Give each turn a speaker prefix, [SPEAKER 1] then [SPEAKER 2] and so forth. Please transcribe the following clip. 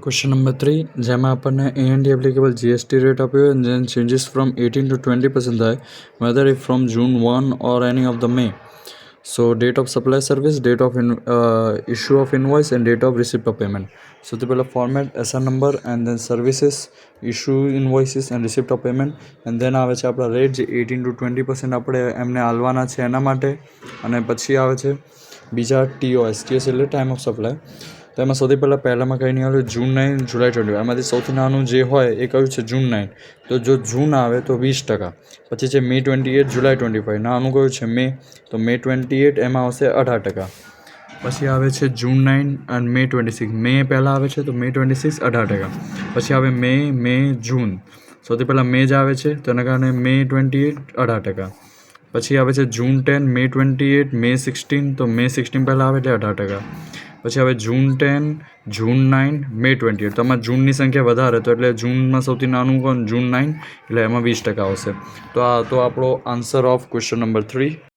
[SPEAKER 1] Question number 3 જેમાં આપણને A&D applicable GST rate આપ્યો and then changes from 18 to 20% થાય whether if from June 1 or any of the May. So date of supply service, date of issue of invoice and date of receipt of payment. સૌથી પહેલાં format SR number and then services, issue invoices and receipt of payment and then આવે છે આપણા rate જે 18 to 20% આપણે એમને આલવાના છે એના માટે. અને પછી આવે છે બીજા TOS એટલે ટાઈમ ઓફ સપ્લાય. તો એમાં સૌથી પહેલામાં કંઈ નહીં આવે જૂન 9 જુલાઈ 20. એમાંથી સૌથી નાનું જે હોય એ કયું છે જૂન 9. તો જો જૂન આવે તો 20%. પછી છે મે 28 જુલાઈ 25. નાનું કયું છે મે, તો મે 28 એમાં આવશે 18%. પછી આવે છે જૂન 9 અને મે 26. મે પહેલાં આવે છે તો મે 26 18%. પછી આવે મે જૂન. સૌથી પહેલાં મે જ આવે છે તો એના કારણે મે 28 18%. પછી આવે છે જૂન 10 મે 28 મે 16. તો મે 16 પહેલાં આવે એટલે 18%. પછી હવે જૂન 10 જૂન 9 મે 28. તો આમાં જૂનની સંખ્યા વધારે તો એટલે જૂનમાં સૌથી નાનું કોણ જૂન 9 એટલે એમાં 20% આવશે. તો આ તો આપણો આન્સર ઓફ ક્વેશ્ચન નંબર 3.